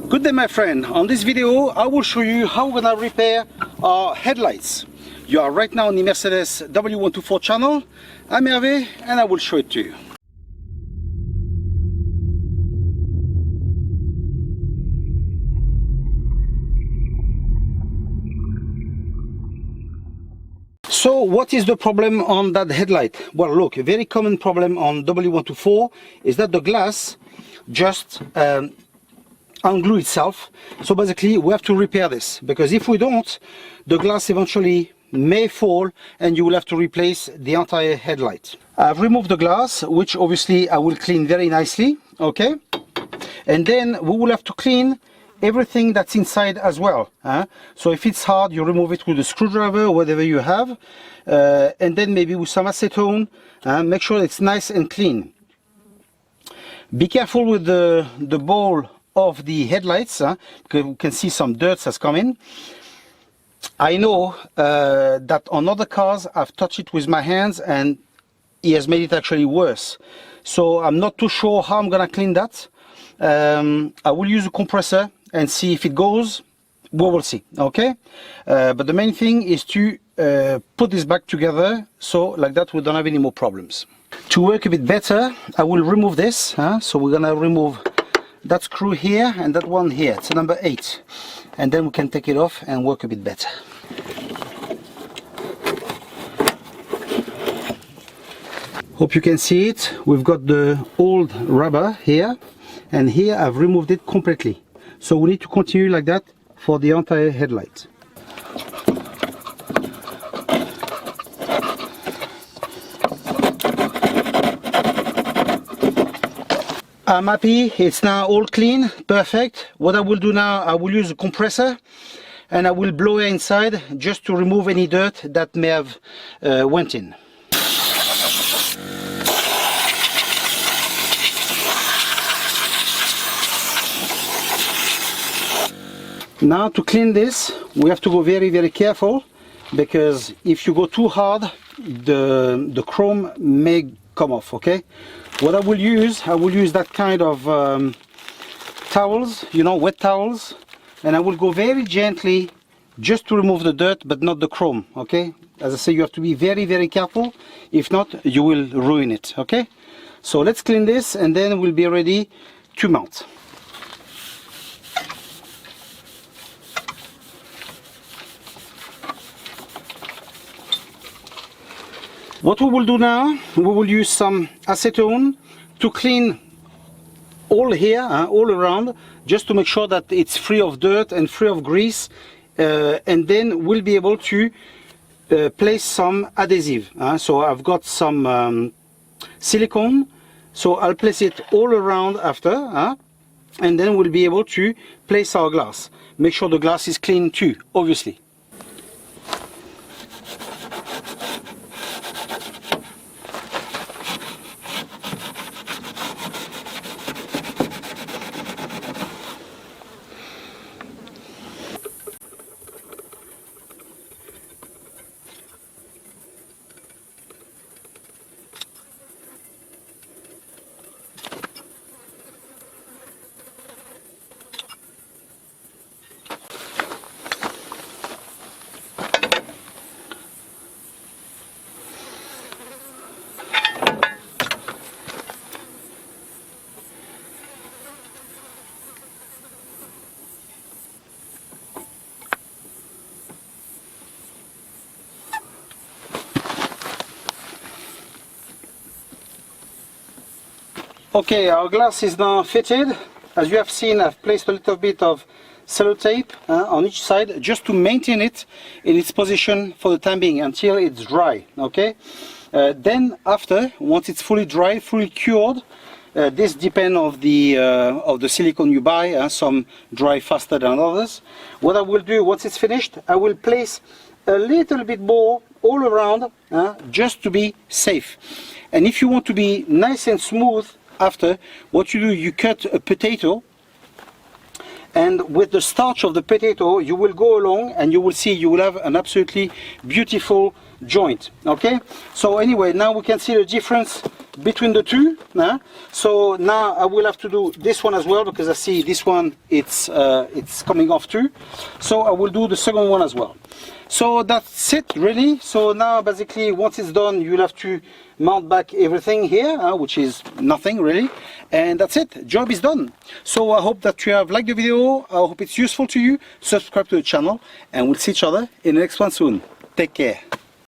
Good day, my friend. On this video I will show you how we're gonna repair our headlights. You are right now on the Mercedes W124 channel. I'm Hervé and I will show it to you. So what is the problem on that headlight? Well, look, a very common problem on W124 is that the glass just unglue itself. So basically we have to repair this, because if we don't, the glass eventually may fall and you will have to replace the entire headlight. I've removed the glass, which obviously I will clean very nicely, okay? And then we will have to clean everything that's inside as well. So if it's hard, you remove it with a screwdriver or whatever you have, and then maybe with some acetone, make sure it's nice and clean. Be careful with the ball of the headlights, because you can see some dirt has come in. I know that on other cars I've touched it with my hands and it has made it actually worse. So I'm not too sure how I'm gonna clean that. I will use a compressor and see if it goes. We will see, okay? But the main thing is to put this back together, so like that we don't have any more problems. To work a bit better, I will remove this. So we're gonna remove that screw here and that one here. It's a number 8, and then we can take it off and work a bit better. Hope you can see it. We've got the old rubber here, and here I've removed it completely. So we need to continue like that for the entire headlight. I'm happy, it's now all clean, perfect. What I will do now, I will use a compressor and I will blow air inside just to remove any dirt that may have went in. Now to clean this, we have to go very, very careful, because if you go too hard, the chrome may come off, okay? What I will use that kind of towels, you know, wet towels, and I will go very gently just to remove the dirt, but not the chrome, okay? As I say, you have to be very, very careful. If not, you will ruin it, okay? So let's clean this and then we'll be ready to mount. What we will do now, we will use some acetone to clean all here, all around, just to make sure that it's free of dirt and free of grease, and then we'll be able to place some adhesive. So I've got some silicone, so I'll place it all around after, and then we'll be able to place our glass. Make sure the glass is clean too, obviously. Okay, our glass is now fitted. As you have seen, I've placed a little bit of sellotape on each side just to maintain it in its position for the time being until it's dry, okay? Then after, once it's fully dry, fully cured, this depends of the silicone you buy, some dry faster than others. What I will do, once it's finished, I will place a little bit more all around, just to be safe. And if you want to be nice and smooth after, what you do, you cut a potato, and with the starch of the potato you will go along and you will see you will have an absolutely beautiful joint. Okay, so anyway, now we can see the difference between the two. So now I will have to do this one as well, because I see this one it's coming off too. So I will do the second one as well. So that's it really. So now basically once it's done, you'll have to mount back everything here, which is nothing really, and that's it, job is done. So I hope that you have liked the video. I hope it's useful to you. Subscribe to the channel, and we'll see each other in the next one soon. Take care.